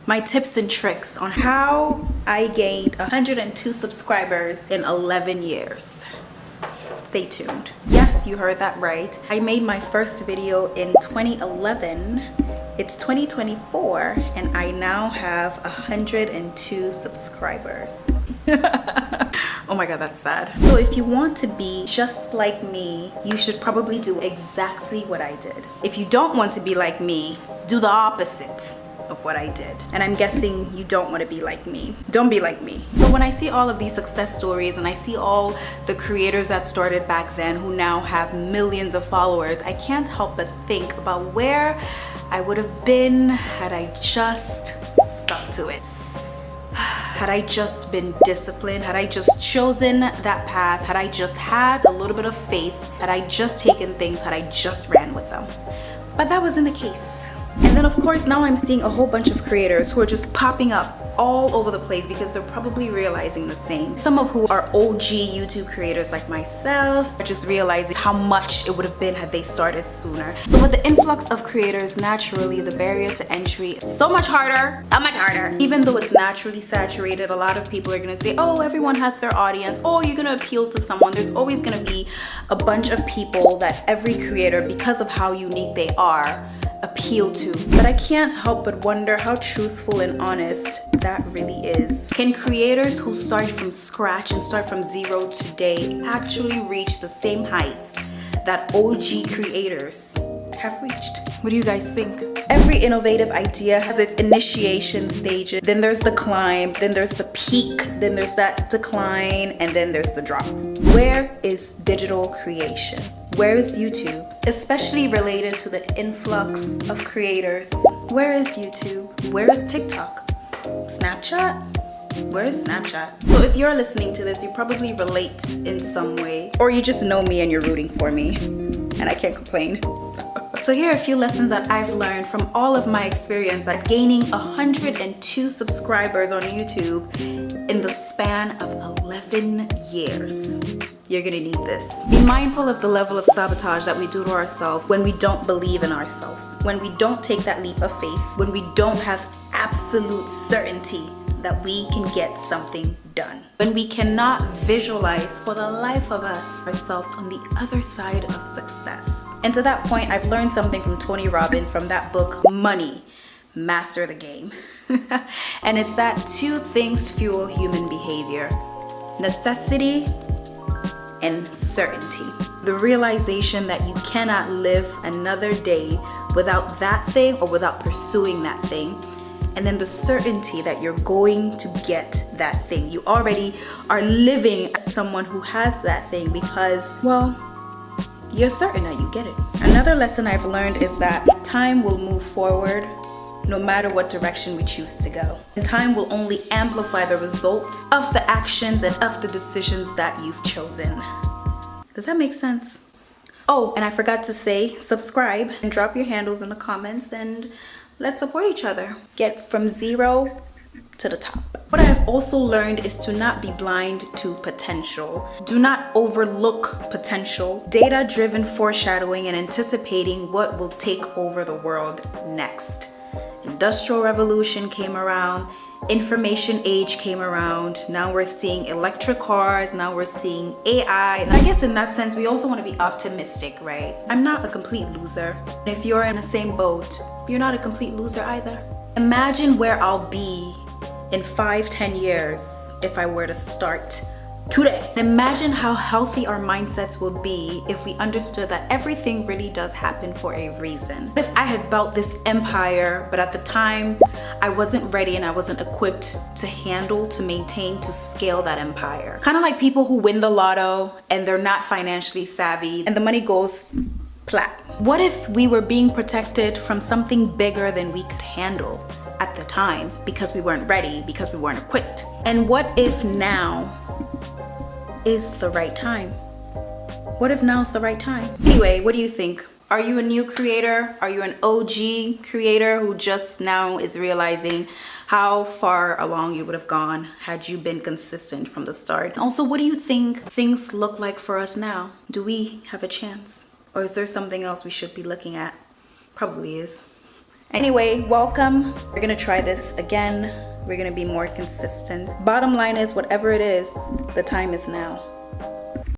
my tips and tricks on how I gained 102 subscribers in 11 years. Stay tuned. Yes, you heard that right. I made my first video in 2011. It's 2024 and I now have 102 subscribers. Oh my god, that's sad. So if you want to be just like me, you should probably do exactly what I did. If you don't want to be like me, do the opposite of what I did. And I'm guessing you don't want to be like me. Don't be like me. But when I see all of these success stories and I see all the creators that started back then who now have millions of followers, I can't help but think about where I would have been had I just stuck to it. Had I just been disciplined, had I just chosen that path, had I just had a little bit of faith, had I just taken things, had I just ran with them. But that wasn't the case. And then of course now I'm seeing a whole bunch of creators who are just popping up all over the place because they're probably realizing the same. Some of who are OG YouTube creators like myself are just realizing how much it would have been had they started sooner. So with the influx of creators, naturally the barrier to entry is so much harder, Even though it's naturally saturated, a lot of people are gonna say, oh, everyone has their audience. Oh, you're gonna appeal to someone. There's always gonna be a bunch of people that every creator, because of how unique they are, appeal to. But I can't help but wonder how truthful and honest that really is. Can creators who start from scratch and start from zero today actually reach the same heights that OG creators have reached? What do you guys think? Every innovative idea has its initiation stages. Then there's the climb, then there's the peak, then there's that decline, and then there's the drop. Where is digital creation? Where is YouTube? Especially related to the influx of creators. Where is YouTube? Where is TikTok? Snapchat? Where is Snapchat? So if you're listening to this, you probably relate in some way, or you just know me and you're rooting for me, and I can't complain. So here are a few lessons that I've learned from all of my experience at gaining 102 subscribers on YouTube in the span of 11 years. You're gonna need this. Be mindful of the level of sabotage that we do to ourselves when we don't believe in ourselves, when we don't take that leap of faith, when we don't have absolute certainty that we can get something done, when we cannot visualize for the life of us ourselves on the other side of success. And to that point, I've learned something from Tony Robbins from that book, Money, Master the Game. And it's that two things fuel human behavior: necessity and certainty. The realization that you cannot live another day without that thing or without pursuing that thing. And then the certainty that you're going to get that thing. You already are living as someone who has that thing because, well, you're certain that you get it. Another lesson I've learned is that time will move forward no matter what direction we choose to go. And time will only amplify the results of the actions and of the decisions that you've chosen. Does that make sense? Oh, and I forgot to say, subscribe and drop your handles in the comments and let's support each other. Get from zero to the top. What I have also learned is to not be blind to potential. Do not overlook potential. Data-driven foreshadowing and anticipating what will take over the world next. Industrial revolution came around, information age came around, now we're seeing electric cars, now we're seeing AI. And I guess in that sense, we also want to be optimistic, right? I'm not a complete loser. If you're in the same boat, you're not a complete loser either. Imagine where I'll be in 5-10 years if I were to start today. Imagine how healthy our mindsets will be if we understood that everything really does happen for a reason. If I had built this empire, but at the time I wasn't ready and I wasn't equipped to handle, to maintain, to scale that empire. Kind of like people who win the lotto and they're not financially savvy and the money goes plat. What if we were being protected from something bigger than we could handle at the time because we weren't ready, because we weren't equipped? And what if now is the right time? What if now's the right time? Anyway, what do you think? Are you a new creator? Are you an OG creator who just now is realizing how far along you would have gone had you been consistent from the start? And also, what do you think things look like for us now? Do we have a chance? Or is there something else we should be looking at? Probably is. Anyway, welcome. We're gonna try this again. We're gonna be more consistent. Bottom line is, whatever it is, the time is now.